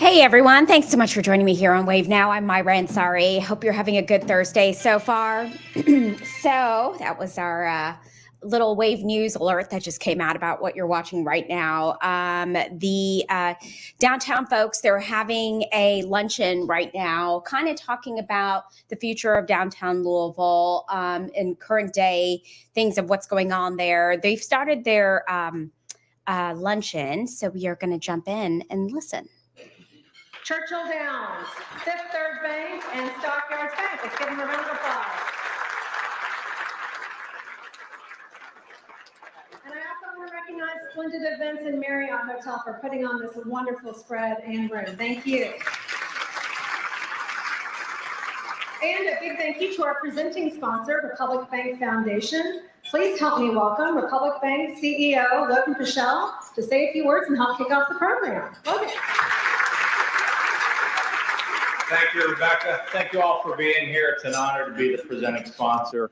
Hey everyone, thanks so much for joining me here on Wave Now. I'm Myra Ansari. Hope you're having a good Thursday so far. So that was our little Wave News alert that just came out about what you're watching right now. The downtown folks, they're having a luncheon right now, kind of talking about the future of downtown Louisville and current day things of what's going on there. They've started their luncheon, so we are going to jump in and listen. Churchill Downs, Fifth Third Bank, and Stockyards Bank. Let's give them a round of applause. And I also want to recognize Splendid Events and Marriott Hotel for putting on this wonderful spread and room. Thank you. And a big thank you to our presenting sponsor, Republic Bank Foundation. Please help me welcome Republic Bank CEO Logan Pichelle to say a few words and help kick off the program. Logan. Thank you, Rebecca. Thank you all for being here. It's an honor to be the presenting sponsor.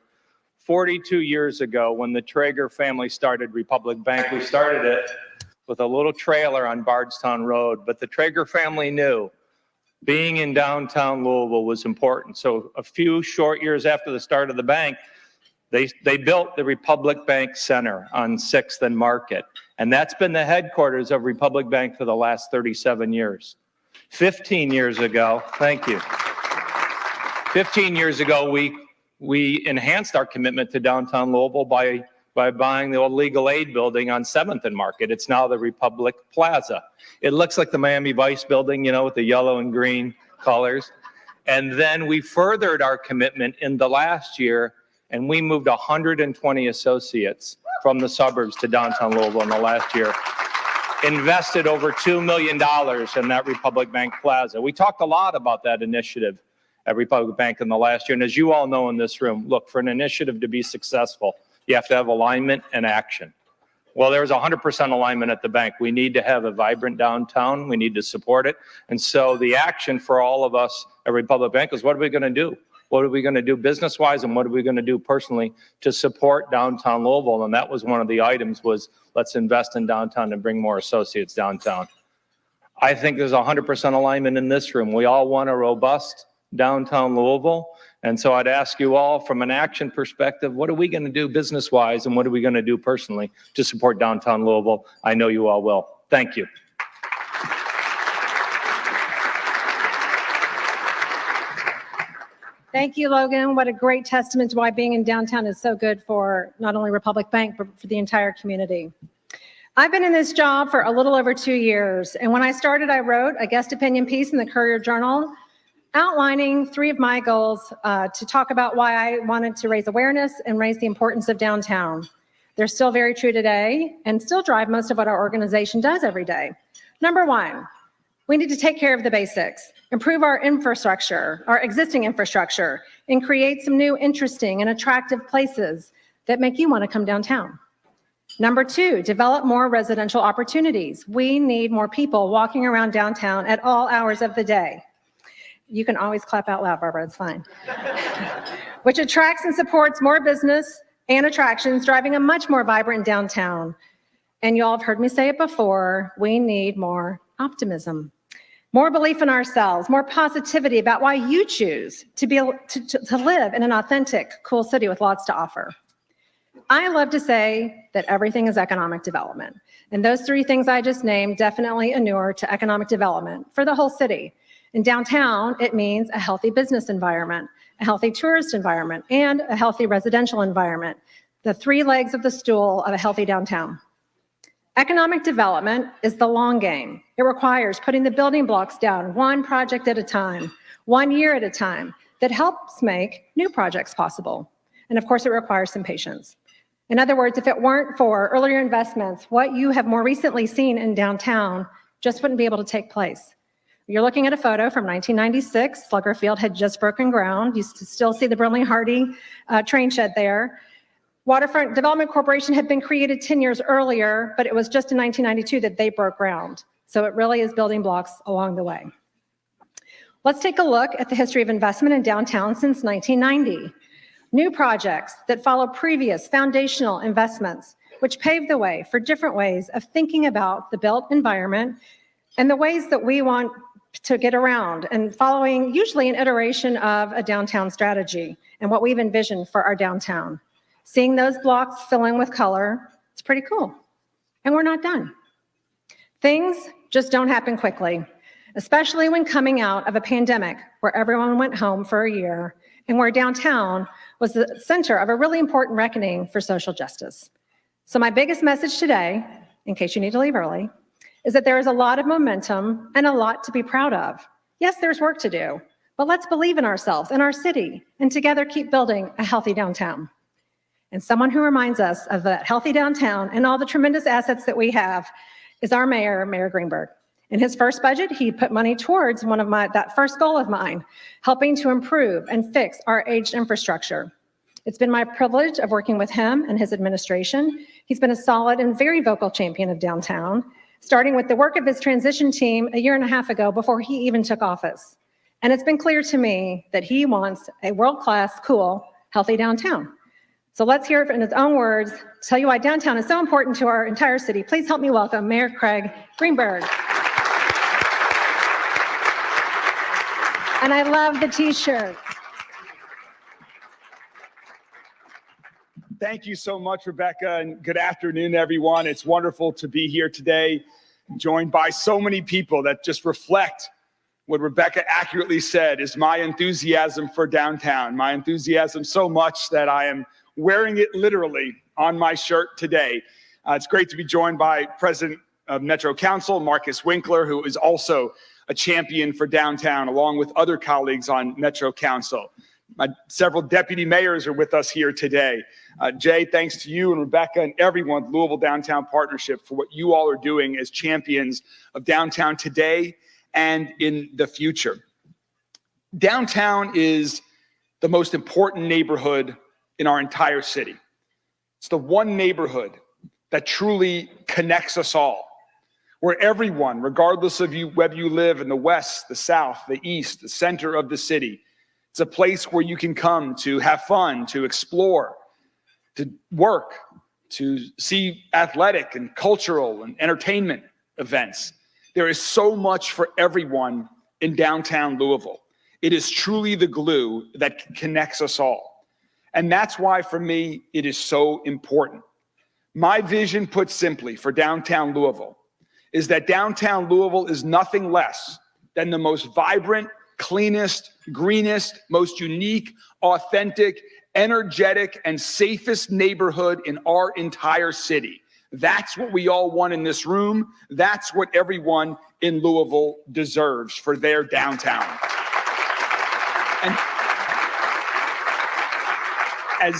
42 years ago, when the Traeger family started Republic Bank, we started it with a little trailer on Bardstown Road, but the Traeger family knew being in downtown Louisville was important. So a few short years after the start of the bank, they built the Republic Bank Center on 6th and Market, and that's been the headquarters of Republic Bank for the last 37 years. 15 years ago, thank you. 15 years ago, we enhanced our commitment to downtown Louisville by buying the old legal aid building on 7th and Market. It's now the Republic Plaza. It looks like the Miami Vice building, you know, with the yellow and green colors. And then we furthered our commitment in the last year, and we moved 120 associates from the suburbs to downtown Louisville in the last year. Invested over $2 million in that Republic Bank Plaza. We talked a lot about that initiative at Republic Bank in the last year. And as you all know in this room, look, for an initiative to be successful, you have to have alignment and action. Well, there's 100% alignment at the bank. We need to have a vibrant downtown. We need to support it. And so the action for all of us at Republic Bank is, what are we going to do? What are we going to do business-wise, and what are we going to do personally to support downtown Louisville? And that was one of the items, was let's invest in downtown and bring more associates downtown. I think there's 100% alignment in this room. We all want a robust downtown Louisville. And so I'd ask you all, from an action perspective, what are we going to do business-wise, and what are we going to do personally to support downtown Louisville? I know you all will. Thank you. Thank you, Logan. What a great testament to why being in downtown is so good for not only Republic Bank, but for the entire community. I've been in this job for a little over 2 years, and when I started, I wrote a guest opinion piece in the Courier-Journal outlining 3 of my goals to talk about why I wanted to raise awareness and raise the importance of downtown. They're still very true today and still drive most of what our organization does every day. Number 1, we need to take care of the basics, improve our infrastructure, our existing infrastructure, and create some new interesting and attractive places that make you want to come downtown. Number 2, develop more residential opportunities. We need more people walking around downtown at all hours of the day. You can always clap out loud, Barbara, it's fine. Which attracts and supports more business and attractions, driving a much more vibrant downtown. And you all have heard me say it before, we need more optimism. More belief in ourselves, more positivity about why you choose to live in an authentic, cool city with lots to offer. I love to say that everything is economic development. And those 3 things I just named definitely inure to economic development for the whole city. In downtown, it means a healthy business environment, a healthy tourist environment, and a healthy residential environment. The 3 legs of the stool of a healthy downtown. Economic development is the long game. It requires putting the building blocks down one project at a time, 1 year at a time, that helps make new projects possible. And of course, it requires some patience. In other words, if it weren't for earlier investments, what you have more recently seen in downtown just wouldn't be able to take place. You're looking at a photo from 1996. Slugger Field had just broken ground. You still see the Brimley-Hardy train shed there. Waterfront Development Corporation had been created 10 years earlier, but it was just in 1992 that they broke ground. So it really is building blocks along the way. Let's take a look at the history of investment in downtown since 1990. New projects that follow previous foundational investments, which paved the way for different ways of thinking about the built environment and the ways that we want to get around and following usually an iteration of a downtown strategy and what we've envisioned for our downtown. Seeing those blocks fill in with color, it's pretty cool. And we're not done. Things just don't happen quickly, especially when coming out of a pandemic where everyone went home for a year and where downtown was the center of a really important reckoning for social justice. So my biggest message today, in case you need to leave early, is that there is a lot of momentum and a lot to be proud of. Yes, there's work to do, but let's believe in ourselves and our city and together keep building a healthy downtown. And someone who reminds us of that healthy downtown and all the tremendous assets that we have is our mayor, Mayor Greenberg. In his first budget, he put money towards that first goal of mine, helping to improve and fix our aged infrastructure. It's been my privilege of working with him and his administration. He's been a solid and very vocal champion of downtown, starting with the work of his transition team a year and a half ago before he even took office. And it's been clear to me that he wants a world-class, cool, healthy downtown. So let's hear it in his own words, tell you why downtown is so important to our entire city. Please help me welcome Mayor Craig Greenberg. And I love the t-shirt. Thank you so much, Rebecca, and good afternoon, everyone. It's wonderful to be here today, joined by so many people that just reflect what Rebecca accurately said is my enthusiasm for downtown, my enthusiasm so much that I am wearing it literally on my shirt today. It's great to be joined by President of Metro Council, Marcus Winkler, who is also a champion for downtown, along with other colleagues on Metro Council. Several deputy mayors are with us here today. Jay, thanks to you and Rebecca and everyone at Louisville Downtown Partnership for what you all are doing as champions of downtown today and in the future. Downtown is the most important neighborhood in our entire city. It's the one neighborhood that truly connects us all, where everyone, regardless of whether you live in the west, the south, the east, the center of the city, it's a place where you can come to have fun, to explore, to work, to see athletic and cultural and entertainment events. There is so much for everyone in downtown Louisville. It is truly the glue that connects us all. And that's why, for me, it is so important. My vision, put simply, for downtown Louisville is that downtown Louisville is nothing less than the most vibrant, cleanest, greenest, most unique, authentic, energetic, and safest neighborhood in our entire city. That's what we all want in this room. That's what everyone in Louisville deserves for their downtown. And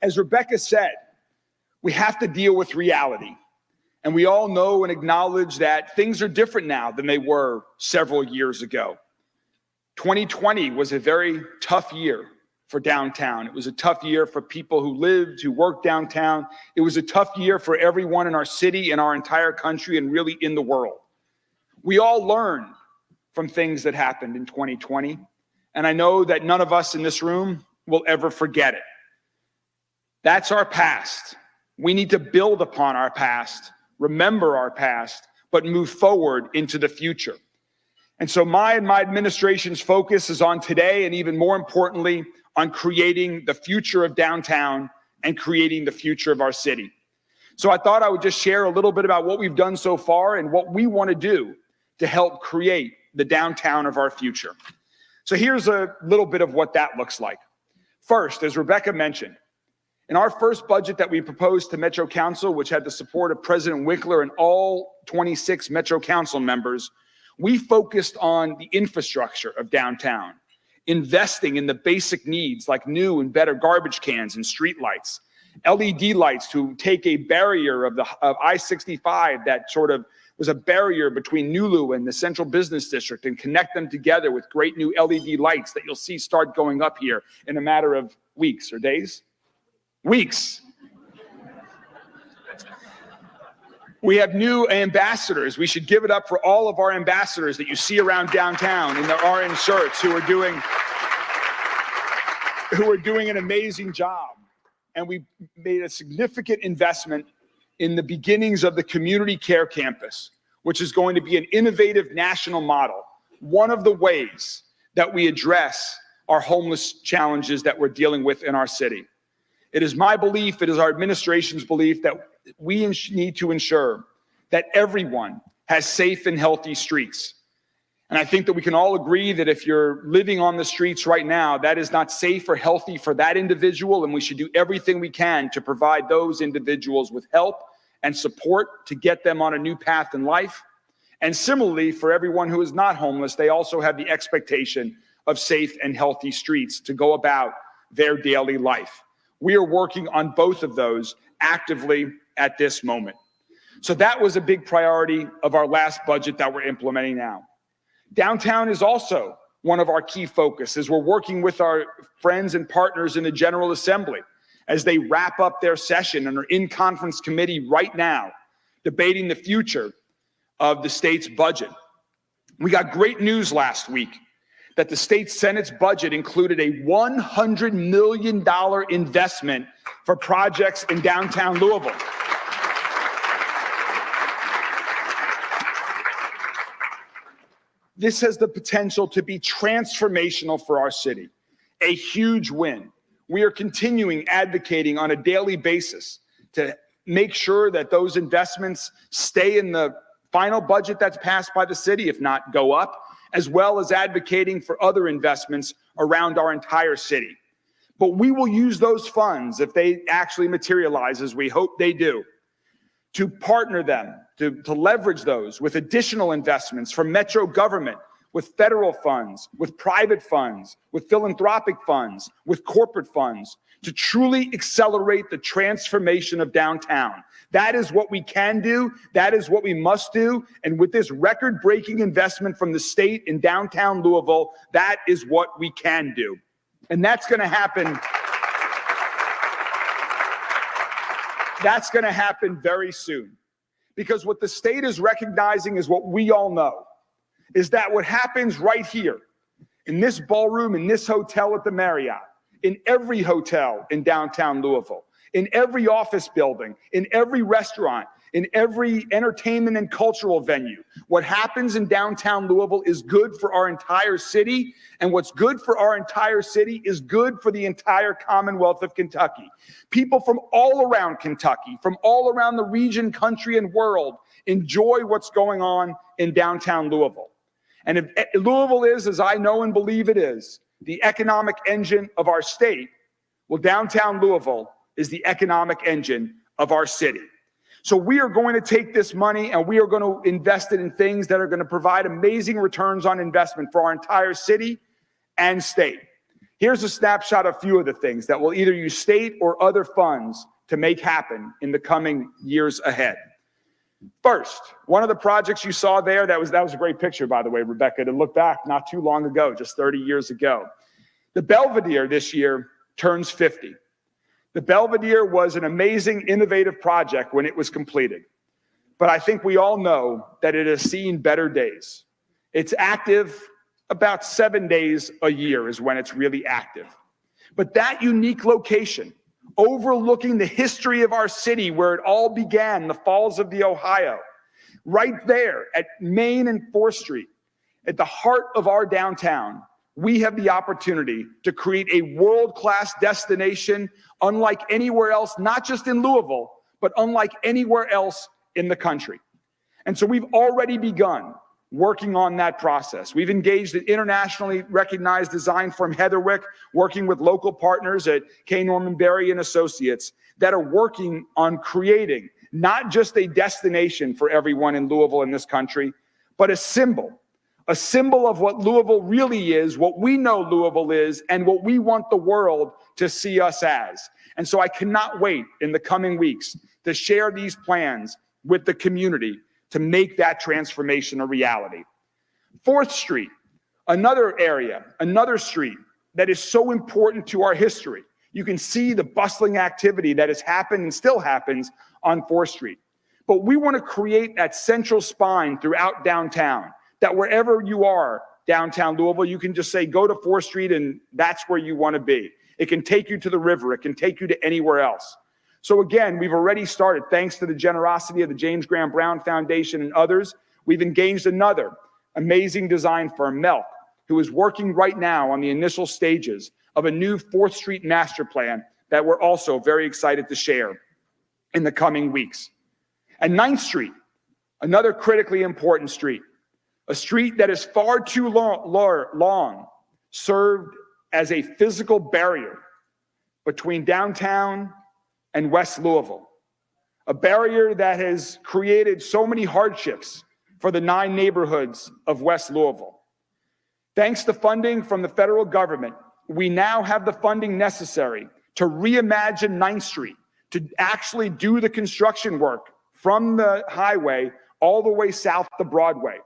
as Rebecca said, we have to deal with reality. And we all know and acknowledge that things are different now than they were several years ago. 2020 was a very tough year for downtown. It was a tough year for people who lived, who worked downtown. It was a tough year for everyone in our city, in our entire country, and really in the world. We all learned from things that happened in 2020. And I know that none of us in this room will ever forget it. That's our past. We need to build upon our past, remember our past, but move forward into the future. And so my administration's focus is on today, and even more importantly, on creating the future of downtown and creating the future of our city. So I thought I would just share a little bit about what we've done so far and what we want to do to help create the downtown of our future. So here's a little bit of what that looks like. First, as Rebecca mentioned, in our first budget that we proposed to Metro Council, which had the support of President Winkler and all 26 Metro Council members, we focused on the infrastructure of downtown, investing in the basic needs like new and better garbage cans and street lights, LED lights to take a barrier of I-65 that sort of was a barrier between Nulu and the Central Business District and connect them together with great new LED lights that you'll see start going up here in a matter of weeks or days? Weeks. We have new ambassadors. We should give it up for all of our ambassadors that you see around downtown in their orange shirts who are doing an amazing job. And we made a significant investment in the beginnings of the community care campus, which is going to be an innovative national model, one of the ways that we address our homeless challenges that we're dealing with in our city. It is my belief, it is our administration's belief that we need to ensure that everyone has safe and healthy streets. And I think that we can all agree that if you're living on the streets right now, that is not safe or healthy for that individual, and we should do everything we can to provide those individuals with help and support to get them on a new path in life. And similarly, for everyone who is not homeless, they also have the expectation of safe and healthy streets to go about their daily life. We are working on both of those actively at this moment. So that was a big priority of our last budget that we're implementing now. Downtown is also one of our key focuses. We're working with our friends and partners in the General Assembly as they wrap up their session and are in conference committee right now, debating the future of the state's budget. We got great news last week that the state Senate's budget included a $100 million investment for projects in downtown Louisville. This has the potential to be transformational for our city, a huge win. We are continuing advocating on a daily basis to make sure that those investments stay in the final budget that's passed by the city, if not go up, as well as advocating for other investments around our entire city. But we will use those funds, if they actually materialize, as we hope they do, to partner them, to leverage those with additional investments from Metro government, with federal funds, with private funds, with philanthropic funds, with corporate funds, to truly accelerate the transformation of downtown. That is what we can do. That is what we must do. And with this record-breaking investment from the state in downtown Louisville, that is what we can do. And that's going to happen. That's going to happen very soon. Because what the state is recognizing is what we all know, is that what happens right here, in this ballroom, in this hotel at the Marriott, in every hotel in downtown Louisville, in every office building, in every restaurant, in every entertainment and cultural venue. What happens in downtown Louisville is good for our entire city, and what's good for our entire city is good for the entire Commonwealth of Kentucky. People from all around Kentucky, from all around the region, country, and world enjoy what's going on in downtown Louisville. And if Louisville is, as I know and believe it is, the economic engine of our state, well, downtown Louisville is the economic engine of our city. So we are going to take this money and we are going to invest it in things that are going to provide amazing returns on investment for our entire city and state. Here's a snapshot of a few of the things that will either use state or other funds to make happen in the coming years ahead. First, one of the projects you saw there, that was a great picture, by the way, Rebecca, to look back not too long ago, just 30 years ago. The Belvedere this year turns 50. The Belvedere was an amazing, innovative project when it was completed. But I think we all know that it has seen better days. It's active about 7 days a year is when it's really active. But that unique location, overlooking the history of our city where it all began, the Falls of the Ohio, right there at Main and 4th Street, at the heart of our downtown, we have the opportunity to create a world-class destination unlike anywhere else, not just in Louisville, but unlike anywhere else in the country. And so we've already begun working on that process. We've engaged an internationally recognized design firm, Heatherwick, working with local partners at K. Norman Berry and Associates that are working on creating not just a destination for everyone in Louisville in this country, but a symbol of what Louisville really is, what we know Louisville is, and what we want the world to see us as. And so I cannot wait in the coming weeks to share these plans with the community to make that transformation a reality. 4th Street, another area, another street that is so important to our history. You can see the bustling activity that has happened and still happens on 4th Street. But we want to create that central spine throughout downtown, that wherever you are downtown Louisville, you can just say, go to 4th Street and that's where you want to be. It can take you to the river. It can take you to anywhere else. So again, we've already started, thanks to the generosity of the James Graham Brown Foundation and others. We've engaged another amazing design firm, Melk, who is working right now on the initial stages of a new 4th Street master plan that we're also very excited to share in the coming weeks. And 9th Street, another critically important street, a street that is far too long served as a physical barrier between downtown and West Louisville, a barrier that has created so many hardships for the 9 neighborhoods of West Louisville. Thanks to funding from the federal government, we now have the funding necessary to reimagine 9th Street, to actually do the construction work from the highway all the way south to Broadway.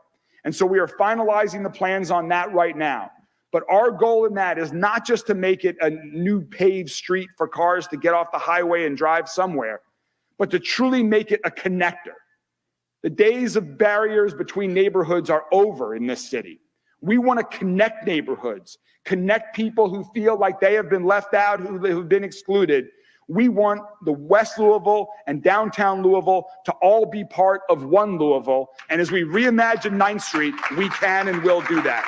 And so we are finalizing the plans on that right now. But our goal in that is not just to make it a new paved street for cars to get off the highway and drive somewhere, but to truly make it a connector. The days of barriers between neighborhoods are over in this city. We want to connect neighborhoods, connect people who feel like they have been left out, who've been excluded. We want the West Louisville and downtown Louisville to all be part of one Louisville. And as we reimagine 9th Street, we can and will do that.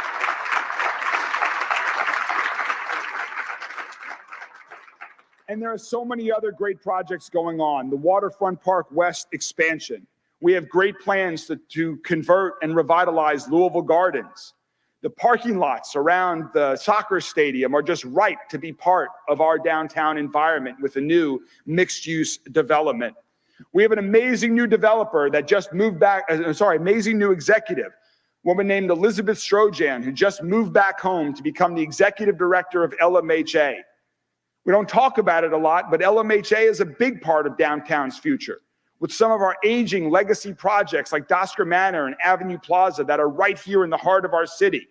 And there are so many other great projects going on. The Waterfront Park West expansion. We have great plans to convert and revitalize Louisville Gardens. The parking lots around the soccer stadium are just ripe to be part of our downtown environment with a new mixed-use development. We have an amazing new developer that just moved back, amazing new executive, a woman named Elizabeth Strojan, who just moved back home to become the executive director of LMHA. We don't talk about it a lot, but LMHA is a big part of downtown's future, with some of our aging legacy projects like Dosker Manor and Avenue Plaza that are right here in the heart of our city.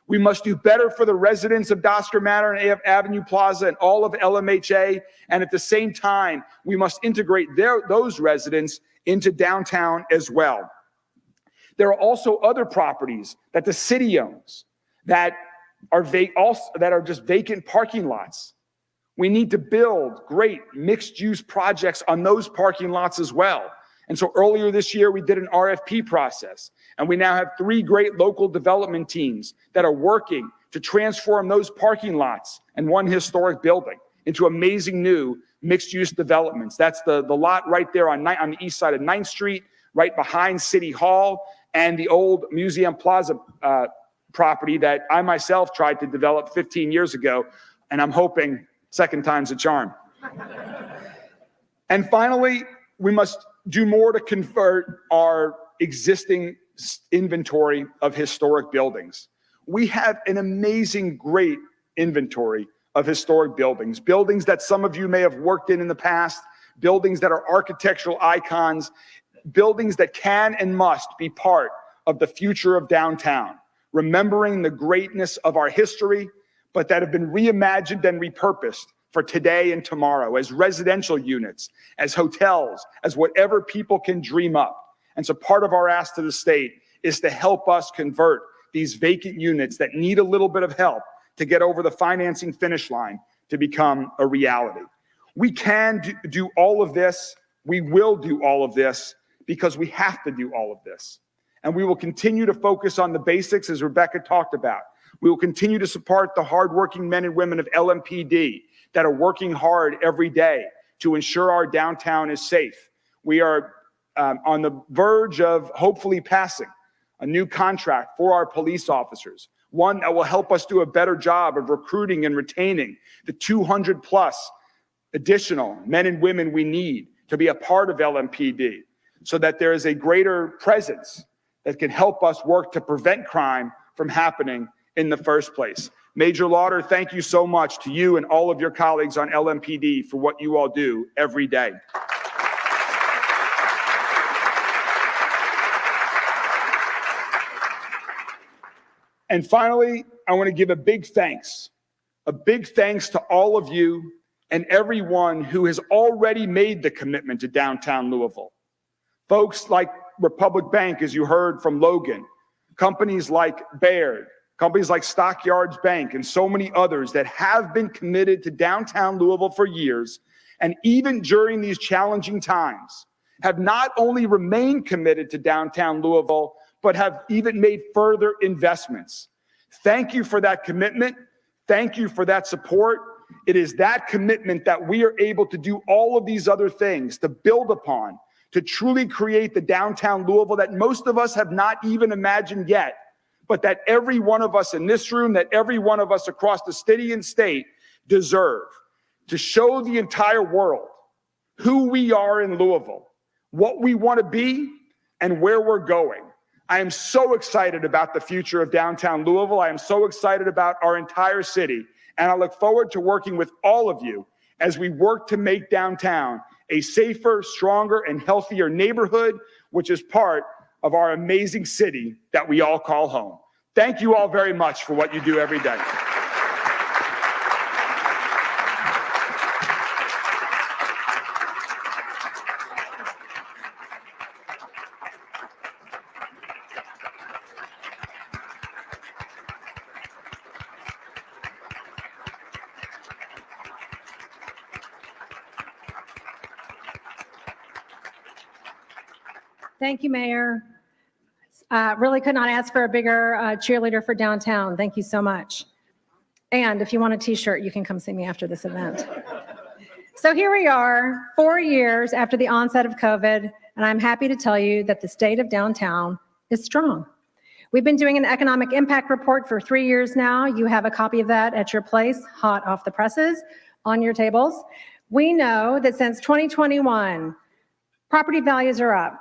We must do better for the residents of Dosker Manor and Avenue Plaza and all of LMHA, and at the same time, we must integrate those residents into downtown as well. There are also other properties that the city owns that are just vacant parking lots. We need to build great mixed-use projects on those parking lots as well. And so earlier this year, we did an RFP process, and we now have 3 great local development teams that are working to transform those parking lots and 1 historic building into amazing new mixed-use developments. That's the lot right there on the east side of 9th Street, right behind City Hall, and the old Museum Plaza property that I myself tried to develop 15 years ago, and I'm hoping second time's a charm. And finally, we must do more to convert our existing inventory of historic buildings. We have an amazing, great inventory of historic buildings, buildings that some of you may have worked in the past, buildings that are architectural icons, buildings that can and must be part of the future of downtown, remembering the greatness of our history, but that have been reimagined and repurposed for today and tomorrow as residential units, as hotels, as whatever people can dream up. And so part of our ask to the state is to help us convert these vacant units that need a little bit of help to get over the financing finish line to become a reality. We can do all of this. We will do all of this because we have to do all of this. And we will continue to focus on the basics as Rebecca talked about. We will continue to support the hardworking men and women of LMPD that are working hard every day to ensure our downtown is safe. We are on the verge of hopefully passing a new contract for our police officers, one that will help us do a better job of recruiting and retaining the 200 plus additional men and women we need to be a part of LMPD so that there is a greater presence that can help us work to prevent crime from happening in the first place. Major Lauder, thank you so much to you and all of your colleagues on LMPD for what you all do every day. And finally, I want to give a big thanks to all of you and everyone who has already made the commitment to downtown Louisville. Folks like Republic Bank, as you heard from Logan, companies like Baird, companies like Stockyards Bank, and so many others that have been committed to downtown Louisville for years, and even during these challenging times, have not only remained committed to downtown Louisville, but have even made further investments. Thank you for that commitment. Thank you for that support. It is that commitment that we are able to do all of these other things, to build upon, to truly create the downtown Louisville that most of us have not even imagined yet, but that every one of us in this room, that every one of us across the city and state deserve, to show the entire world who we are in Louisville, what we want to be, and where we're going. I am so excited about the future of downtown Louisville. I am so excited about our entire city. And I look forward to working with all of you as we work to make downtown a safer, stronger, and healthier neighborhood, which is part of our amazing city that we all call home. Thank you all very much for what you do every day. Thank you, Mayor. Really could not ask for a bigger cheerleader for downtown. Thank you so much. And if you want a t-shirt, you can come see me after this event. So here we are, 4 years after the onset of COVID, and I'm happy to tell you that the state of downtown is strong. We've been doing an economic impact report for 3 years now. You have a copy of that at your place, hot off the presses, on your tables. We know that since 2021, property values are up,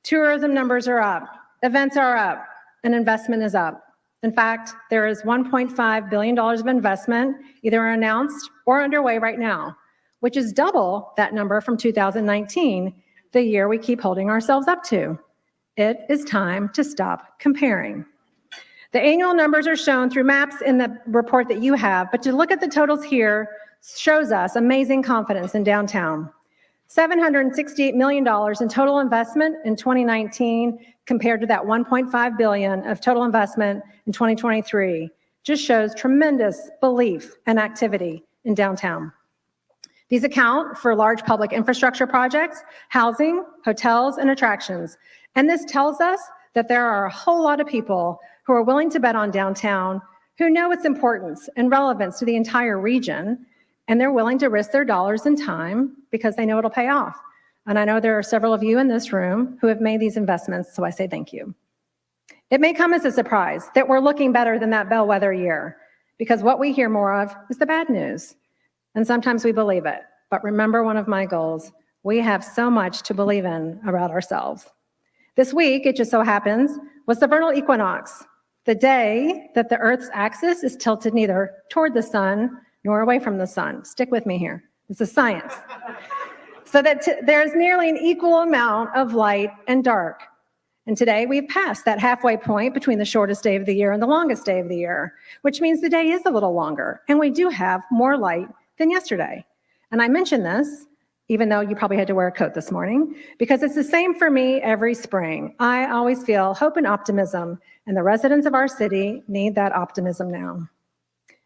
tourism numbers are up, events are up, and investment is up. In fact, there is $1.5 billion of investment either announced or underway right now, which is double that number from 2019, the year we keep holding ourselves up to. It is time to stop comparing. The annual numbers are shown through maps in the report that you have, but to look at the totals here shows us amazing confidence in downtown. $768 million in total investment in 2019 compared to that $1.5 billion of total investment in 2023 just shows tremendous belief and activity in downtown. These account for large public infrastructure projects, housing, hotels, and attractions. And this tells us that there are a whole lot of people who are willing to bet on downtown, who know its importance and relevance to the entire region, and they're willing to risk their dollars and time because they know it'll pay off. And I know there are several of you in this room who have made these investments, so I say thank you. It may come as a surprise that we're looking better than that bellwether year, because what we hear more of is the bad news. And sometimes we believe it. But remember one of my goals, we have so much to believe in about ourselves. This week, it just so happens, was the vernal equinox, the day that the Earth's axis is tilted neither toward the sun nor away from the sun. Stick with me here. This is science. So that there's nearly an equal amount of light and dark. And today we've passed that halfway point between the shortest day of the year and the longest day of the year, which means the day is a little longer, and we do have more light than yesterday. And I mention this, even though you probably had to wear a coat this morning, because it's the same for me every spring. I always feel hope and optimism, and the residents of our city need that optimism now.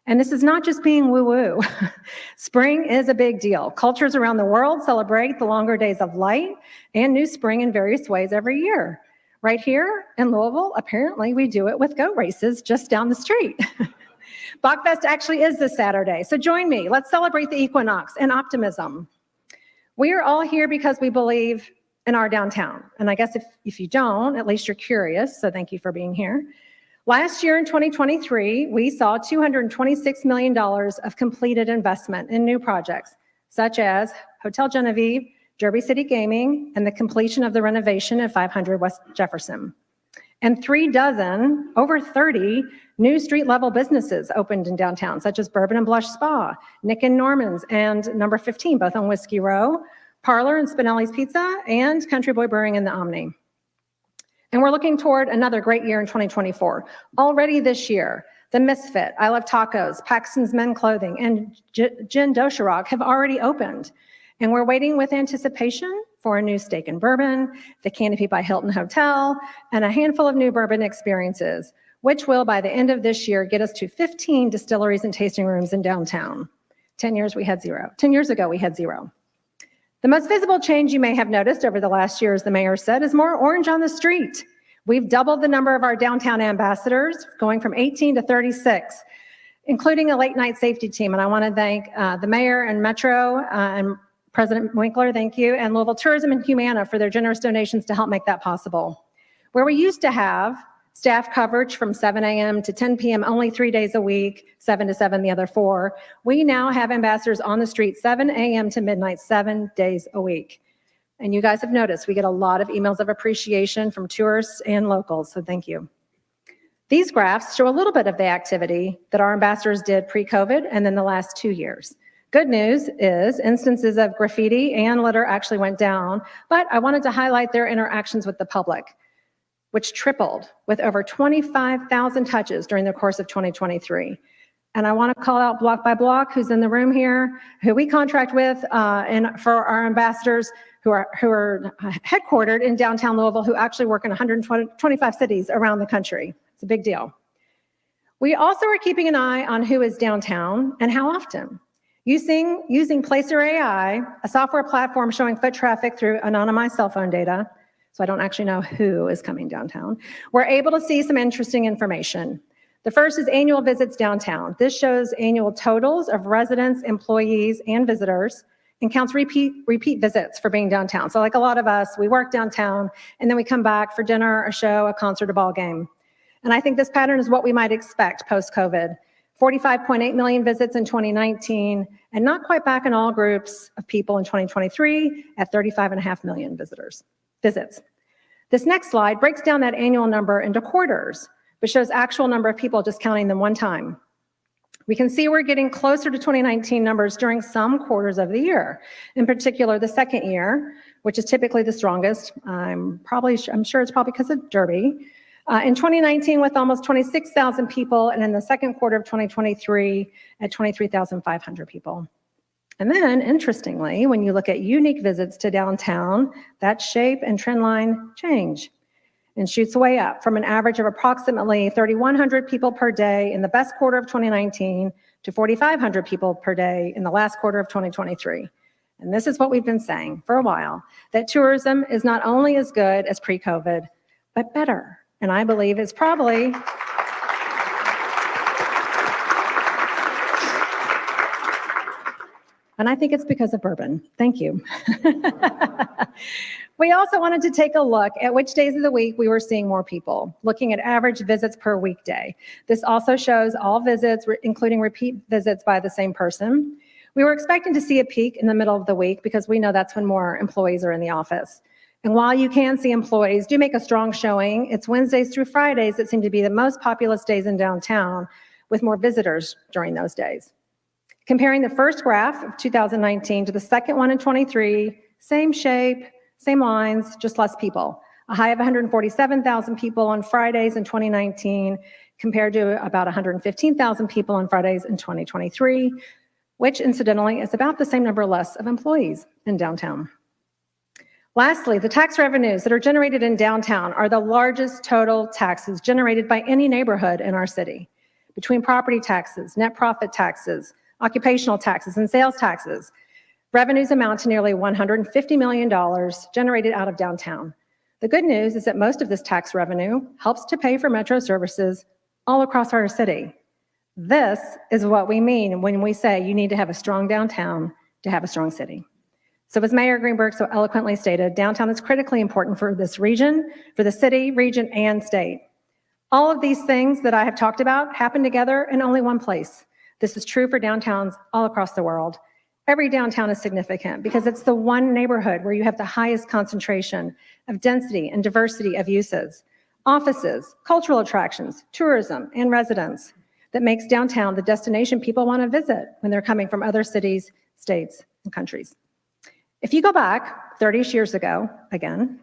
And this is not just being woo-woo. Spring is a big deal. Cultures around the world celebrate the longer days of light and new spring in various ways every year. Right here in Louisville, apparently we do it with goat races just down the street. Bachfest actually is this Saturday, so join me. Let's celebrate the equinox and optimism. We are all here because we believe in our downtown. And I guess if you don't, at least you're curious, so thank you for being here. Last year in 2023, we saw $226 million of completed investment in new projects, such as Hotel Genevieve, Derby City Gaming, and the completion of the renovation at 500 West Jefferson. And 36, over 30 new street-level businesses opened in downtown, such as Bourbon and Blush Spa, Nick and Norman's, and Number 15, both on Whiskey Row, Parlor and Spinelli's Pizza, and Country Boy Brewing in the Omni. And we're looking toward another great year in 2024. Already this year, The Misfit, I Love Tacos, Paxton's Men Clothing, and Gin Dosharok have already opened. And we're waiting with anticipation for a new Steak and Bourbon, the Canopy by Hilton Hotel, and a handful of new bourbon experiences, which will, by the end of this year, get us to 15 distilleries and tasting rooms in downtown. 10 years we had zero. 10 years ago, we had zero. The most visible change you may have noticed over the last year, as the mayor said, is more orange on the street. We've doubled the number of our downtown ambassadors, going from 18 to 36, including a late night safety team. And I want to thank the mayor and Metro and President Winkler, thank you, and Louisville Tourism and Humana for their generous donations to help make that possible. Where we used to have staff coverage from 7 a.m. to 10 p.m. only 3 days a week, 7 to 7 the other 4, we now have ambassadors on the street 7 a.m. to midnight, 7 days a week. And you guys have noticed we get a lot of emails of appreciation from tourists and locals, so thank you. These graphs show a little bit of the activity that our ambassadors did pre-COVID and then the last 2 years. Good news is instances of graffiti and litter actually went down, but I wanted to highlight their interactions with the public, which tripled with over 25,000 touches during the course of 2023. And I want to call out Block by Block, who's in the room here, who we contract with, and for our ambassadors who are headquartered in downtown Louisville, who actually work in 125 cities around the country. It's a big deal. We also are keeping an eye on who is downtown and how often. Using Placer AI, a software platform showing foot traffic through anonymized cell phone data, so I don't actually know who is coming downtown, we're able to see some interesting information. The first is annual visits downtown. This shows annual totals of residents, employees, and visitors, and counts repeat visits for being downtown. So like a lot of us, we work downtown, and then we come back for dinner, a show, a concert, a ball game. And I think this pattern is what we might expect post-COVID. 45.8 million visits in 2019, and not quite back in all groups of people in 2023 at 35.5 million visits. This next slide breaks down that annual number into quarters, but shows actual number of people just counting them one time. We can see we're getting closer to 2019 numbers during some quarters of the year. In particular, the second year, which is typically the strongest. I'm sure it's probably because of Derby. In 2019, with almost 26,000 people, and in the second quarter of 2023 at 23,500 people. And then, interestingly, when you look at unique visits to downtown, that shape and trend line change and shoots way up from an average of approximately 3,100 people per day in the best quarter of 2019 to 4,500 people per day in the last quarter of 2023. And this is what we've been saying for a while, that tourism is not only as good as pre-COVID, but better. And I believe it's probably and I think it's because of bourbon. Thank you. We also wanted to take a look at which days of the week we were seeing more people, looking at average visits per weekday. This also shows all visits, including repeat visits by the same person. We were expecting to see a peak in the middle of the week because we know that's when more employees are in the office. And while you can see employees do make a strong showing, it's Wednesdays through Fridays that seem to be the most populous days in downtown, with more visitors during those days. Comparing the first graph of 2019 to the second one in 23, same shape, same lines, just less people. A high of 147,000 people on Fridays in 2019 compared to about 115,000 people on Fridays in 2023, which incidentally is about the same number less of employees in downtown. Lastly, the tax revenues that are generated in downtown are the largest total taxes generated by any neighborhood in our city. Between property taxes, net profit taxes, occupational taxes, and sales taxes, revenues amount to nearly $150 million generated out of downtown. The good news is that most of this tax revenue helps to pay for metro services all across our city. This is what we mean when we say you need to have a strong downtown to have a strong city. So as Mayor Greenberg so eloquently stated, downtown is critically important for this region, for the city, region, and state. All of these things that I have talked about happen together in only one place. This is true for downtowns all across the world. Every downtown is significant because it's the one neighborhood where you have the highest concentration of density and diversity of uses, offices, cultural attractions, tourism, and residents that makes downtown the destination people want to visit when they're coming from other cities, states, and countries. If you go back 30 years ago, again,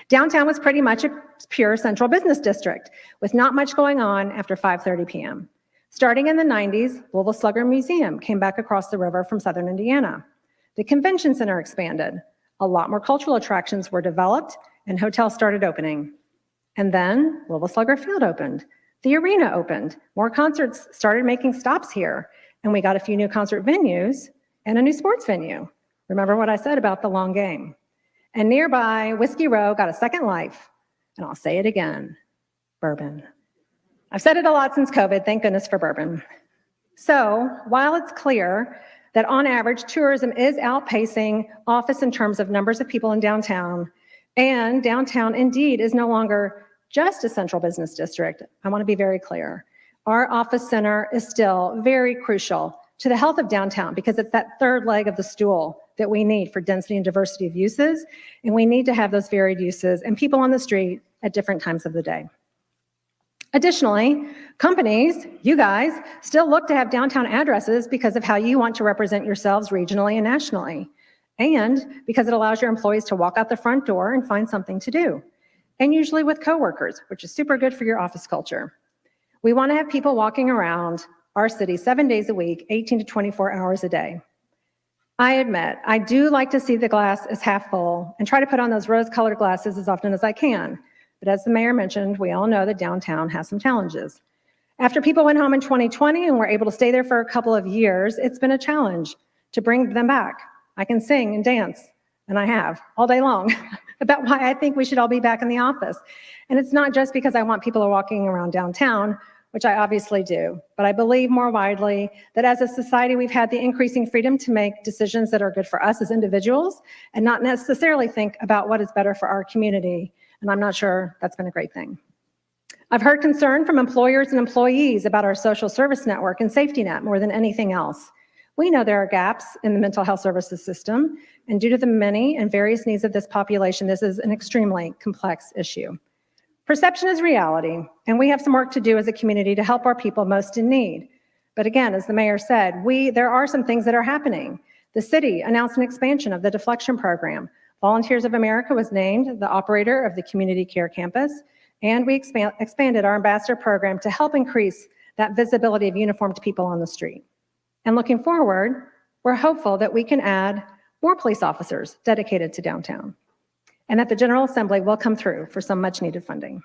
downtown was pretty much a pure central business district with not much going on after 5:30 p.m. Starting in the 90s, Louisville Slugger Museum came back across the river from southern Indiana. The convention center expanded. A lot more cultural attractions were developed and hotels started opening. And then Louisville Slugger Field opened. The arena opened. More concerts started making stops here. And we got a few new concert venues and a new sports venue. Remember what I said about the long game. And nearby, Whiskey Row got a second life. And I'll say it again, bourbon. I've said it a lot since COVID, thank goodness for bourbon. So while it's clear that on average, tourism is outpacing office in terms of numbers of people in downtown, and downtown indeed is no longer just a central business district, I want to be very clear. Our office center is still very crucial to the health of downtown because it's that third leg of the stool that we need for density and diversity of uses, and we need to have those varied uses and people on the street at different times of the day. Additionally, companies, you guys, still look to have downtown addresses because of how you want to represent yourselves regionally and nationally, and because it allows your employees to walk out the front door and find something to do, and usually with coworkers, which is super good for your office culture. We want to have people walking around our city 7 days a week, 18 to 24 hours a day. I admit, I do like to see the glass as half full and try to put on those rose-colored glasses as often as I can. But as the mayor mentioned, we all know that downtown has some challenges. After people went home in 2020 and were able to stay there for a couple of years, it's been a challenge to bring them back. I can sing and dance, and I have all day long, about why I think we should all be back in the office. And it's not just because I want people walking around downtown, which I obviously do, but I believe more widely that as a society, we've had the increasing freedom to make decisions that are good for us as individuals and not necessarily think about what is better for our community. And I'm not sure that's been a great thing. I've heard concern from employers and employees about our social service network and safety net more than anything else. We know there are gaps in the mental health services system, and due to the many and various needs of this population, this is an extremely complex issue. Perception is reality, and we have some work to do as a community to help our people most in need. But again, as the mayor said, there are some things that are happening. The city announced an expansion of the deflection program. Volunteers of America was named the operator of the community care campus, and we expanded our ambassador program to help increase that visibility of uniformed people on the street. And looking forward, we're hopeful that we can add more police officers dedicated to downtown, and that the General Assembly will come through for some much needed funding.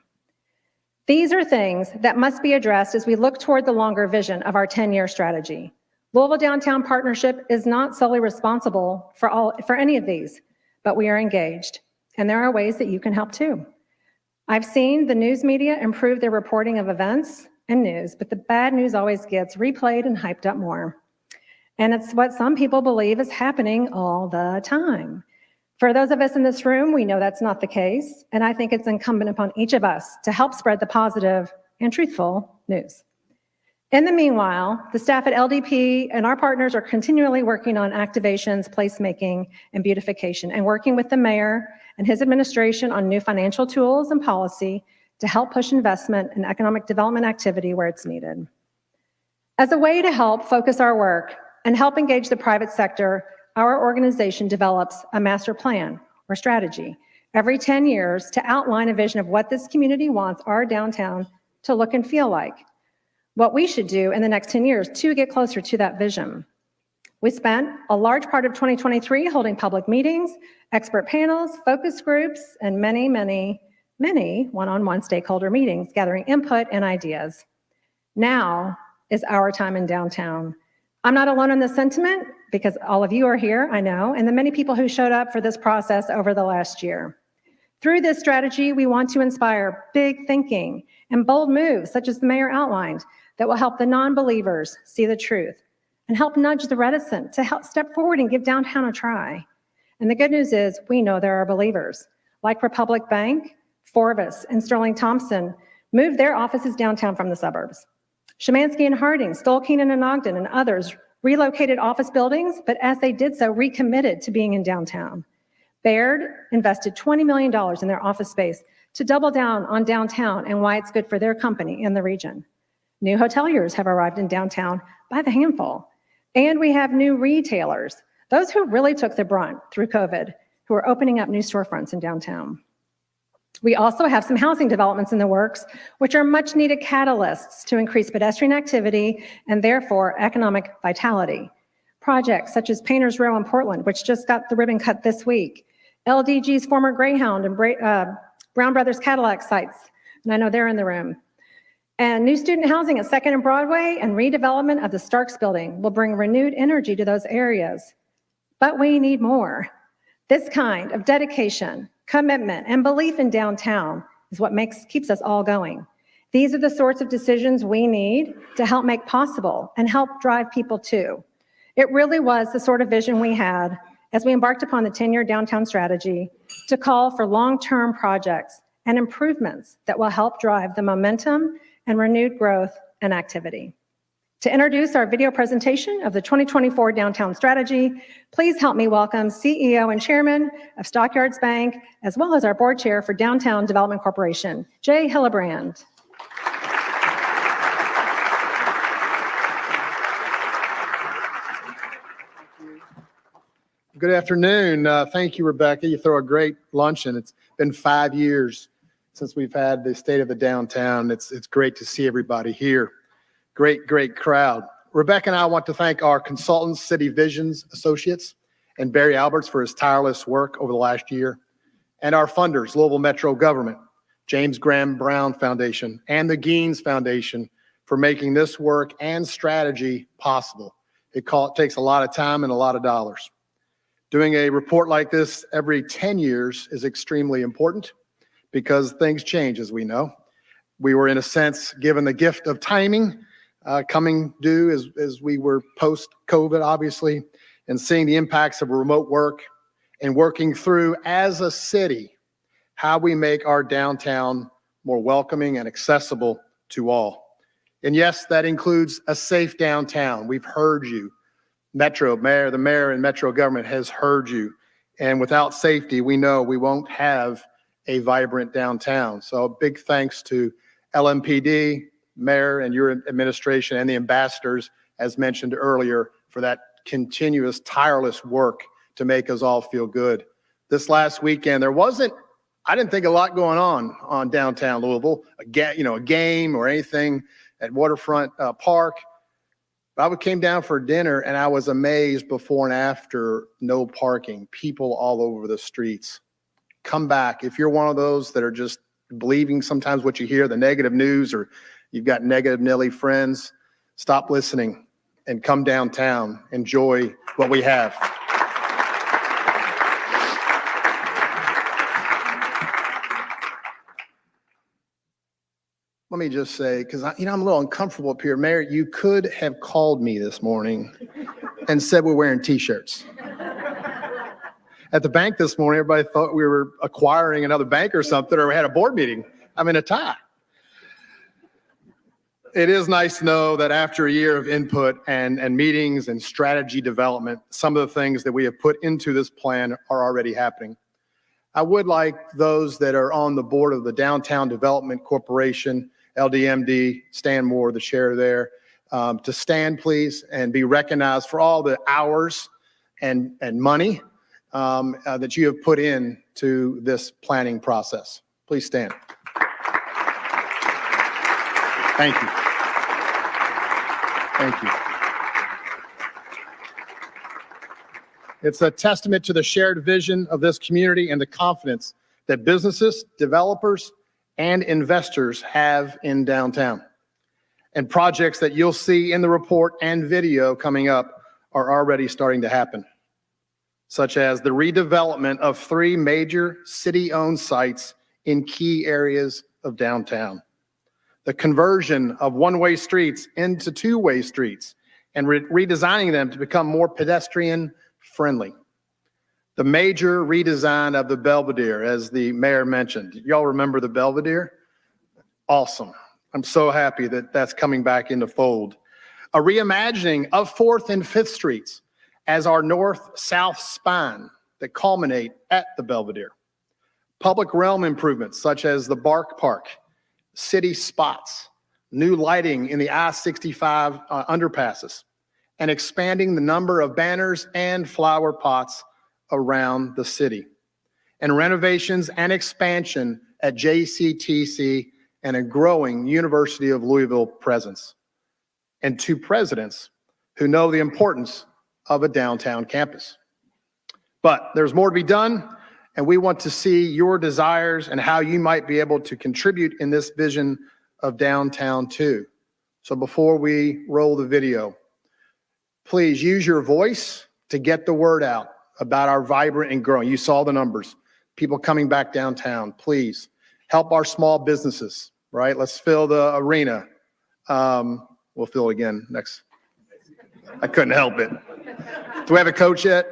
These are things that must be addressed as we look toward the longer vision of our 10-year strategy. Louisville Downtown Partnership is not solely responsible for any of these, but we are engaged, and there are ways that you can help too. I've seen the news media improve their reporting of events and news, but the bad news always gets replayed and hyped up more. And it's what some people believe is happening all the time. For those of us in this room, we know that's not the case, and I think it's incumbent upon each of us to help spread the positive and truthful news. In the meanwhile, the staff at LDP and our partners are continually working on activations, placemaking, and beautification, and working with the mayor and his administration on new financial tools and policy to help push investment and economic development activity where it's needed. As a way to help focus our work and help engage the private sector, our organization develops a master plan or strategy every 10 years to outline a vision of what this community wants our downtown to look and feel like, what we should do in the next 10 years to get closer to that vision. We spent a large part of 2023 holding public meetings, expert panels, focus groups, and many one-on-one stakeholder meetings, gathering input and ideas. Now is our time in downtown. I'm not alone in this sentiment because all of you are here, I know, and the many people who showed up for this process over the last year. Through this strategy, we want to inspire big thinking and bold moves, such as the mayor outlined, that will help the non-believers see the truth and help nudge the reticent to help step forward and give downtown a try. And the good news is we know there are believers, like Republic Bank, Forvis, and Sterling Thompson moved their offices downtown from the suburbs. Szymanski and Harding, Stoll Keenan and Ogden, and others relocated office buildings, but as they did so, recommitted to being in downtown. Baird invested $20 million in their office space to double down on downtown and why it's good for their company in the region. New hoteliers have arrived in downtown by the handful. And we have new retailers, those who really took the brunt through COVID, who are opening up new storefronts in downtown. We also have some housing developments in the works, which are much needed catalysts to increase pedestrian activity and therefore economic vitality. Projects such as Painters Row in Portland, which just got the ribbon cut this week, LDG's former Greyhound and Brown Brothers Cadillac sites, and I know they're in the room. And new student housing at 2nd and Broadway and redevelopment of the Starks building will bring renewed energy to those areas. But we need more. This kind of dedication, commitment, and belief in downtown is what keeps us all going. These are the sorts of decisions we need to help make possible and help drive people too. It really was the sort of vision we had as we embarked upon the 10-year downtown strategy to call for long-term projects and improvements that will help drive the momentum and renewed growth and activity. To introduce our video presentation of the 2024 Downtown Strategy, please help me welcome CEO and Chairman of Stockyards Bank, as well as our Board Chair for Downtown Development Corporation, Jay Hillebrand. Good afternoon. Thank you, Rebecca. You throw a great luncheon. It's been 5 years since we've had the State of the Downtown. It's great to see everybody here. Great crowd. Rebecca and I want to thank our consultants, City Visions Associates, and Barry Alberts for his tireless work over the last year, and our funders, Louisville Metro Government, James Graham Brown Foundation, and the Geens Foundation for making this work and strategy possible. It takes a lot of time and a lot of dollars. Doing a report like this every 10 years is extremely important because things change, as we know. We were, in a sense, given the gift of timing, coming due as we were post-COVID, obviously, and seeing the impacts of remote work and working through, as a city, how we make our downtown more welcoming and accessible to all. And yes, that includes a safe downtown. We've heard you. The mayor and Metro government has heard you. And without safety, we know we won't have a vibrant downtown. So a big thanks to LMPD, Mayor, and your administration, and the ambassadors, as mentioned earlier, for that continuous, tireless work to make us all feel good. This last weekend, I didn't think a lot going on downtown Louisville, a game or anything at Waterfront Park. I came down for dinner and I was amazed before and after, no parking, people all over the streets. Come back. If you're one of those that are just believing sometimes what you hear, the negative news, or you've got negative Nelly friends, stop listening and come downtown. Enjoy what we have. Let me just say, because I'm a little uncomfortable up here. Mayor, you could have called me this morning and said we're wearing T-shirts. At the bank this morning, everybody thought we were acquiring another bank or something, or we had a board meeting. I'm in a tie. It is nice to know that after a year of input and meetings and strategy development, some of the things that we have put into this plan are already happening. I would like those that are on the board of the Downtown Development Corporation, LDMD, Stan Moore, the chair there, to stand, please, and be recognized for all the hours and money that you have put into this planning process. Please stand. Thank you. Thank you. It's a testament to the shared vision of this community and the confidence that businesses, developers, and investors have in downtown. And projects that you'll see in the report and video coming up are already starting to happen, such as the redevelopment of 3 major city-owned sites in key areas of downtown, the conversion of one-way streets into two-way streets and redesigning them to become more pedestrian-friendly, the major redesign of the Belvedere, as the mayor mentioned. Y'all remember the Belvedere? Awesome. I'm so happy that that's coming back into fold. A reimagining of 4th and 5th Streets as our north-south spine that culminate at the Belvedere. Public realm improvements such as the Bark Park, city spots, new lighting in the I-65 underpasses, and expanding the number of banners and flower pots around the city, and renovations and expansion at JCTC and a growing University of Louisville presence, and 2 presidents who know the importance of a downtown campus. But there's more to be done, and we want to see your desires and how you might be able to contribute in this vision of downtown too. So before we roll the video, please use your voice to get the word out about our vibrant and growing. You saw the numbers, people coming back downtown. Please help our small businesses, right? Let's fill the arena. We'll fill it again next. I couldn't help it. Do we have a coach yet?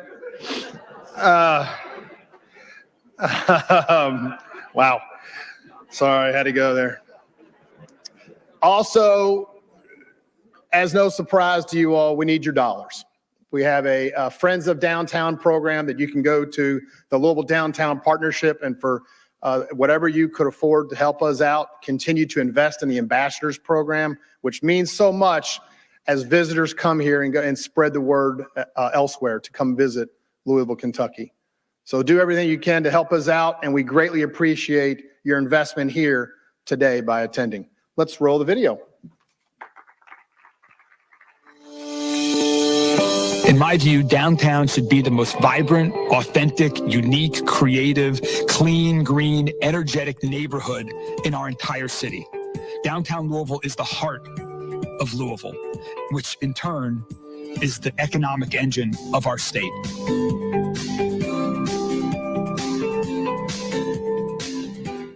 Wow. Sorry, I had to go there. Also, as no surprise to you all, we need your dollars. We have a Friends of Downtown program that you can go to, the Louisville Downtown Partnership, and for whatever you could afford to help us out, continue to invest in the Ambassadors Program, which means so much as visitors come here and go and spread the word elsewhere to come visit Louisville, Kentucky. So do everything you can to help us out, and we greatly appreciate your investment here today by attending. Let's roll the video. In my view, downtown should be the most vibrant, authentic, unique, creative, clean, green, energetic neighborhood in our entire city. Downtown Louisville is the heart of Louisville, which in turn is the economic engine of our state.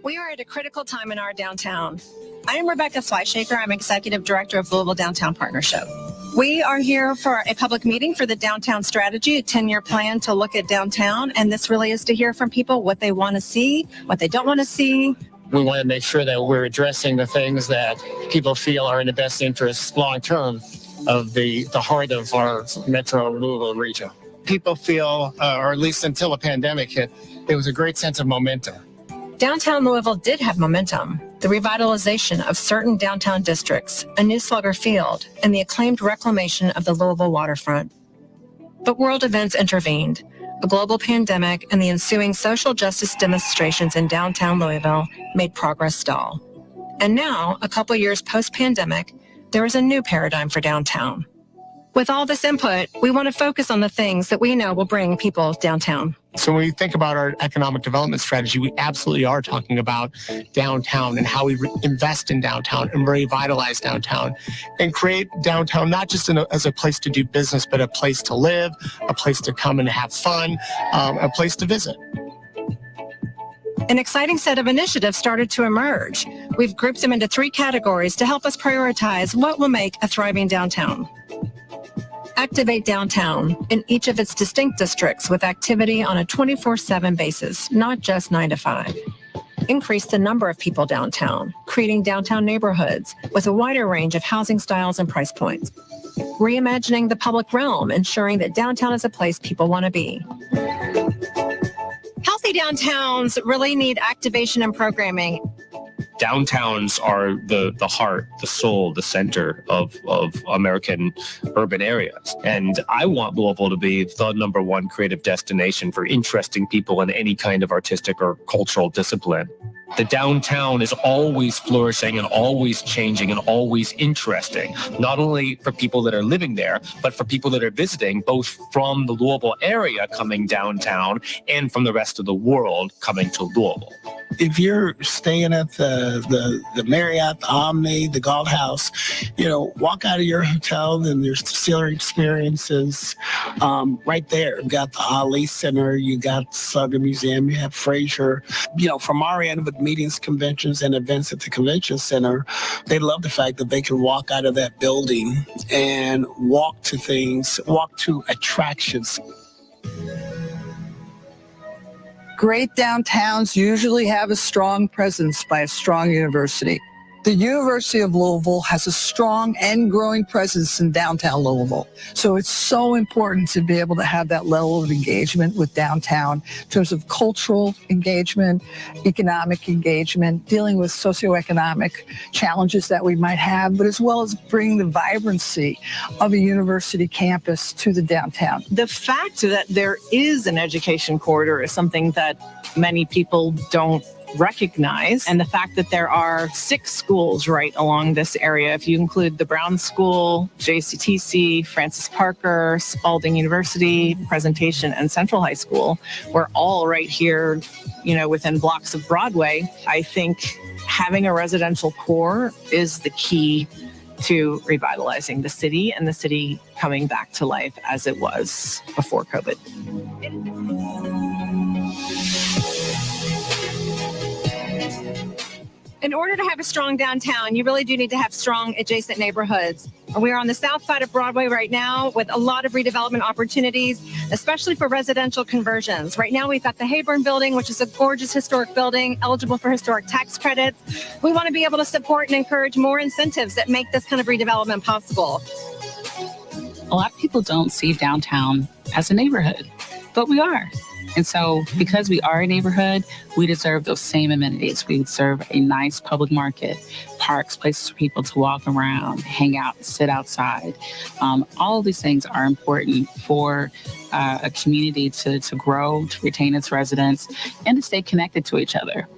We are at a critical time in our downtown. I am Rebecca Fleischaker. I'm Executive Director of Louisville Downtown Partnership. We are here for a public meeting for the downtown strategy, a 10-year plan to look at downtown. And this really is to hear from people what they want to see, what they don't want to see. We want to make sure that we're addressing the things that people feel are in the best interest long-term of the heart of our metro Louisville region. People feel, or at least until the pandemic hit, there was a great sense of momentum. Downtown Louisville did have momentum. The revitalization of certain downtown districts, a new Slugger Field, and the acclaimed reclamation of the Louisville waterfront. But world events intervened. A global pandemic and the ensuing social justice demonstrations in downtown Louisville made progress stall. And now, a couple years post-pandemic, there is a new paradigm for downtown. With all this input, we want to focus on the things that we know will bring people downtown. So when we think about our economic development strategy, we absolutely are talking about downtown and how we invest in downtown and revitalize downtown and create downtown not just as a place to do business, but a place to live, a place to come and have fun, a place to visit. An exciting set of initiatives started to emerge. We've grouped them into 3 categories to help us prioritize what will make a thriving downtown. Activate downtown in each of its distinct districts with activity on a 24/7 basis, not just 9 to 5. Increase the number of people downtown, creating downtown neighborhoods with a wider range of housing styles and price points. Reimagining the public realm, ensuring that downtown is a place people want to be. Healthy downtowns really need activation and programming. Downtowns are the heart, the soul, the center of American urban areas. And I want Louisville to be the #1 creative destination for interesting people in any kind of artistic or cultural discipline. The downtown is always flourishing and always changing and always interesting, not only for people that are living there, but for people that are visiting, both from the Louisville area coming downtown and from the rest of the world coming to Louisville. If you're staying at the Marriott, the Omni, the Galt House, walk out of your hotel and there's ancillary experiences right there. You got the Ali Center, you got Slugger Museum, you have Frazier. From our end with meetings, conventions, and events at the Convention Center, they love the fact that they can walk out of that building and walk to attractions. Great downtowns usually have a strong presence by a strong university. The University of Louisville has a strong and growing presence in downtown Louisville. So it's so important to be able to have that level of engagement with downtown in terms of cultural engagement, economic engagement, dealing with socioeconomic challenges that we might have, but as well as bringing the vibrancy of a university campus to the downtown. The fact that there is an education corridor is something that many people don't recognize, and the fact that there are 6 schools right along this area, if you include the Brown School, JCTC, Francis Parker, Spalding University, Presentation, and Central High School, we're all right here, within blocks of Broadway. I think having a residential core is the key to revitalizing the city and the city coming back to life as it was before COVID. In order to have a strong downtown, you really do need to have strong adjacent neighborhoods. We are on the south side of Broadway right now with a lot of redevelopment opportunities, especially for residential conversions. Right now, we've got the Hayburn Building, which is a gorgeous historic building, eligible for historic tax credits. We want to be able to support and encourage more incentives that make this kind of redevelopment possible. A lot of people don't see downtown as a neighborhood, but we are. And so because we are a neighborhood, we deserve those same amenities. We deserve a nice public market, parks, places for people to walk around, hang out, sit outside. All of these things are important for a community to grow, to retain its residents, and to stay connected to each other.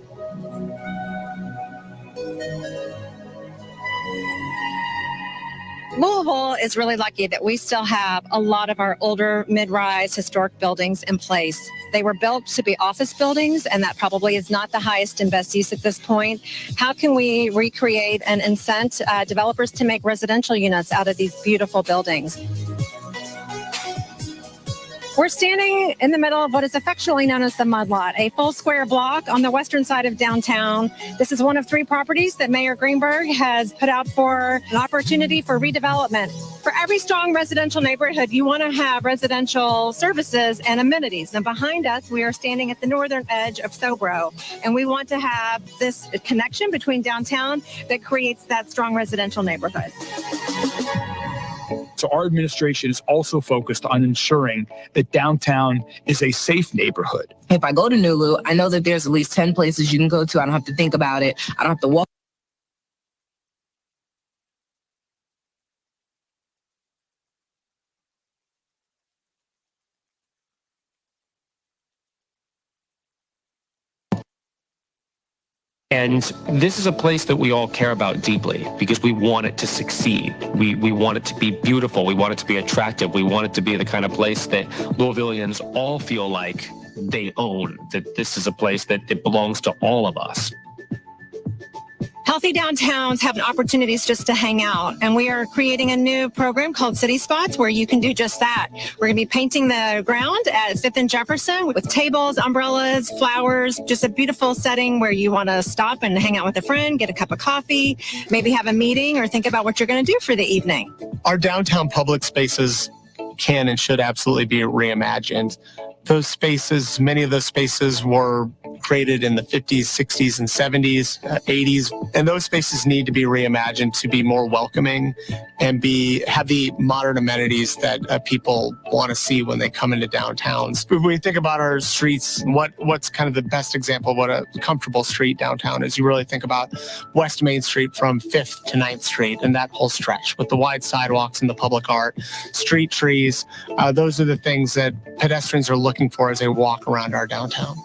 Louisville is really lucky that we still have a lot of our older mid-rise historic buildings in place. They were built to be office buildings, and that probably is not the highest and best use at this point. How can we recreate and incent developers to make residential units out of these beautiful buildings? We're standing in the middle of what is affectionately known as the Mud Lot, a full square block on the western side of downtown. This is one of 3 properties that Mayor Greenberg has put out for an opportunity for redevelopment. For every strong residential neighborhood, you want to have residential services and amenities. And behind us, we are standing at the northern edge of Sobro, and we want to have this connection between downtown that creates that strong residential neighborhood. So our administration is also focused on ensuring that downtown is a safe neighborhood. If I go to Nulu, I know that there's at least 10 places you can go to. I don't have to think about it. I don't have to walk. And this is a place that we all care about deeply because we want it to succeed. We want it to be beautiful. We want it to be attractive. We want it to be the kind of place that Louisvillians all feel like they own, that this is a place that it belongs to all of us. Healthy downtowns have opportunities just to hang out, and we are creating a new program called City Spots where you can do just that. We're going to be painting the ground at 5th and Jefferson with tables, umbrellas, flowers, just a beautiful setting where you want to stop and hang out with a friend, get a cup of coffee, maybe have a meeting or think about what you're going to do for the evening. Our downtown public spaces can and should absolutely be reimagined. Those spaces, many of those spaces were created in the 50s, 60s, and 70s, 80s, and those spaces need to be reimagined to be more welcoming and have the modern amenities that people want to see when they come into downtowns. When we think about our streets, what's kind of the best example of what a comfortable street downtown is, you really think about West Main Street from 5th to 9th Street and that whole stretch with the wide sidewalks and the public art, street trees. Those are the things that pedestrians are looking for as they walk around our downtown.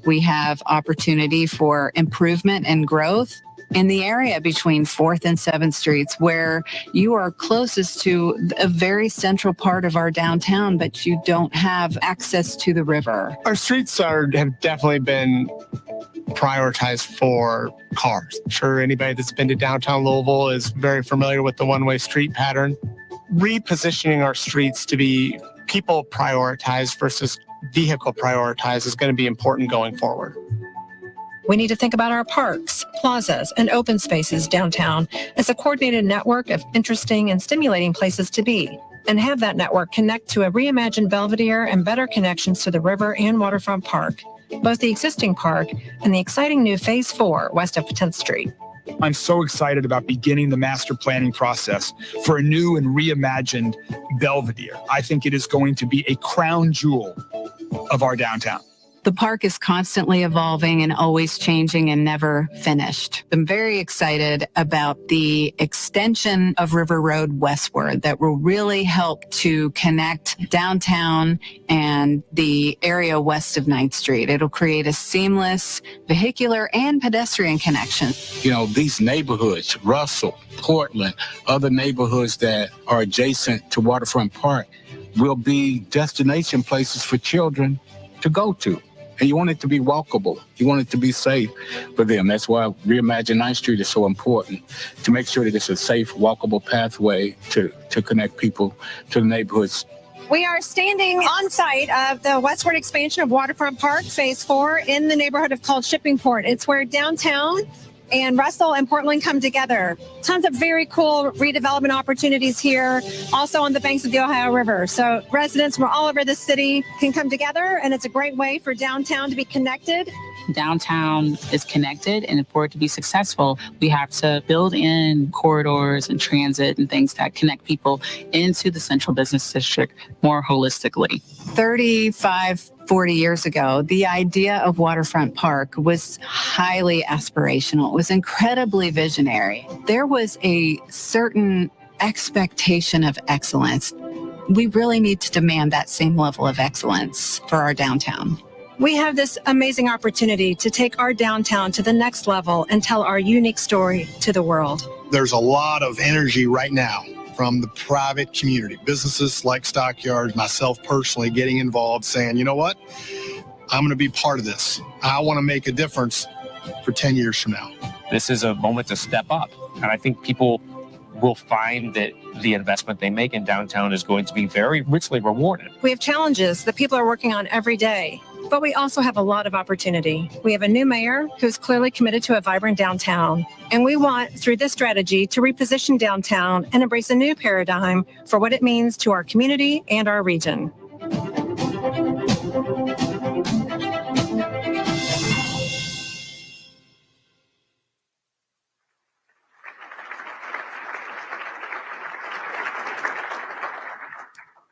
We have opportunity for improvement and growth in the area between 4th and 7th Streets, where you are closest to a very central part of our downtown, but you don't have access to the river. Our streets have definitely been prioritized for cars. I'm sure anybody that's been to downtown Louisville is very familiar with the one-way street pattern. Repositioning our streets to be people prioritized versus vehicle prioritized is going to be important going forward. We need to think about our parks, plazas, and open spaces downtown as a coordinated network of interesting and stimulating places to be, and have that network connect to a reimagined Belvedere and better connections to the river and waterfront park, both the existing park and the exciting new Phase 4 west of 10th Street. I'm so excited about beginning the master planning process for a new and reimagined Belvedere. I think it is going to be a crown jewel of our downtown. The park is constantly evolving and always changing and never finished. I'm very excited about the extension of River Road westward that will really help to connect downtown and the area west of 9th Street. It'll create a seamless vehicular and pedestrian connection. You know, these neighborhoods, Russell, Portland, other neighborhoods that are adjacent to Waterfront Park will be destination places for children to go to. And you want it to be walkable. You want it to be safe for them. That's why Reimagine 9th Street is so important, to make sure that it's a safe, walkable pathway to connect people to the neighborhoods. We are standing on site of the westward expansion of Waterfront Park, Phase 4, in the neighborhood of called Shippingport. It's where downtown and Russell and Portland come together. Tons of very cool redevelopment opportunities here, also on the banks of the Ohio River. So residents from all over the city can come together, and it's a great way for downtown to be connected. Downtown is connected, and for it to be successful, we have to build in corridors and transit and things that connect people into the central business district more holistically. 40 years ago, the idea of Waterfront Park was highly aspirational. It was incredibly visionary. There was a certain expectation of excellence. We really need to demand that same level of excellence for our downtown. We have this amazing opportunity to take our downtown to the next level and tell our unique story to the world. There's a lot of energy right now from the private community, businesses like Stockyards, myself personally getting involved, saying, you know what, I'm going to be part of this. I want to make a difference for 10 years from now. This is a moment to step up. And I think people will find that the investment they make in downtown is going to be very richly rewarded. We have challenges that people are working on every day, but we also have a lot of opportunity. We have a new mayor who's clearly committed to a vibrant downtown, and we want, through this strategy, to reposition downtown and embrace a new paradigm for what it means to our community and our region.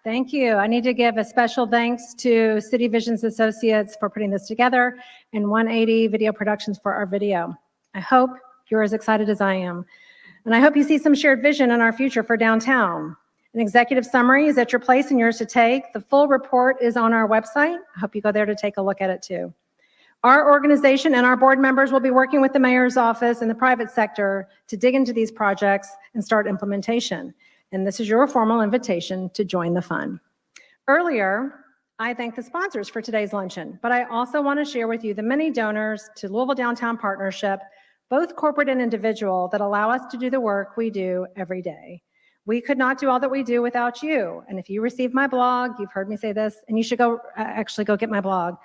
Thank you. I need to give a special thanks to City Visions Associates for putting this together and 180 Video Productions for our video. I hope you're as excited as I am. And I hope you see some shared vision in our future for downtown. An executive summary is at your place and yours to take. The full report is on our website. I hope you go there to take a look at it too. Our organization and our board members will be working with the mayor's office and the private sector to dig into these projects and start implementation. And this is your formal invitation to join the fun. Earlier, I thanked the sponsors for today's luncheon, but I also want to share with you the many donors to Louisville Downtown Partnership, both corporate and individual, that allow us to do the work we do every day. We could not do all that we do without you. And if you receive my blog, you've heard me say this, and you should go get my blog.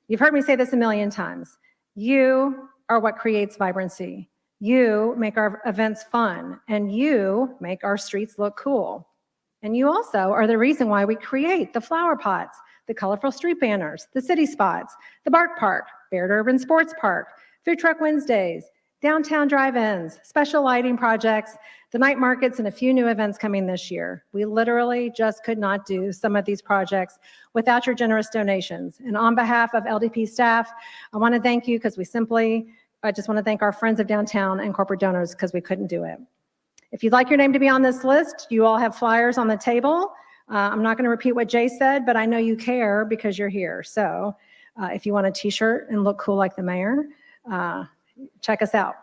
You've heard me say this a million times. You are what creates vibrancy. You make our events fun, and you make our streets look cool. And you also are the reason why we create the flower pots, the colorful street banners, the city spots, the Bark Park, Baird Urban Sports Park, Food Truck Wednesdays, downtown drive-ins, special lighting projects, the night markets, and a few new events coming this year. We literally just could not do some of these projects without your generous donations. And on behalf of LDP staff, I want to thank you because I just want to thank our friends of downtown and corporate donors because we couldn't do it. If you'd like your name to be on this list, you all have flyers on the table. I'm not going to repeat what Jay said, but I know you care because you're here. So if you want a t-shirt and look cool like the mayor, check us out.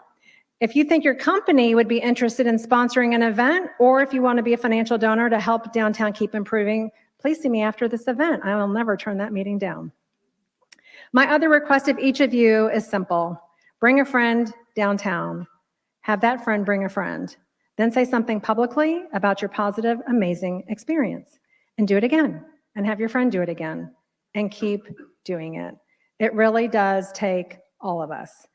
If you think your company would be interested in sponsoring an event, or if you want to be a financial donor to help downtown keep improving, please see me after this event. I will never turn that meeting down. My other request of each of you is simple. Bring a friend downtown. Have that friend bring a friend. Then say something publicly about your positive, amazing experience. And do it again. And have your friend do it again. And keep doing it. It really does take all of us.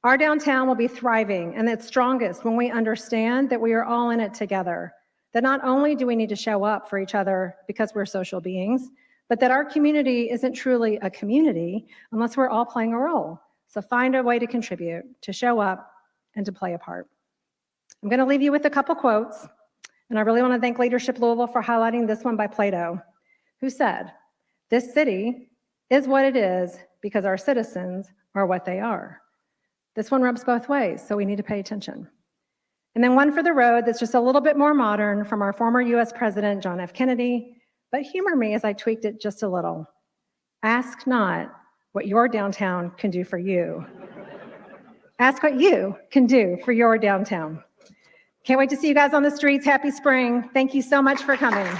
Our downtown will be thriving and its strongest when we understand that we are all in it together. That not only do we need to show up for each other because we're social beings, but that our community isn't truly a community unless we're all playing a role. So find a way to contribute, to show up, and to play a part. I'm going to leave you with a couple quotes, and I really want to thank Leadership Louisville for highlighting this one by Plato, who said, "This city is what it is because our citizens are what they are." This one rubs both ways, so we need to pay attention. And then one for the road that's just a little bit more modern from our former US President, John F. Kennedy, but humor me as I tweaked it just a little. Ask not what your downtown can do for you. Ask what you can do for your downtown. Can't wait to see you guys on the streets. Happy spring. Thank you so much for coming.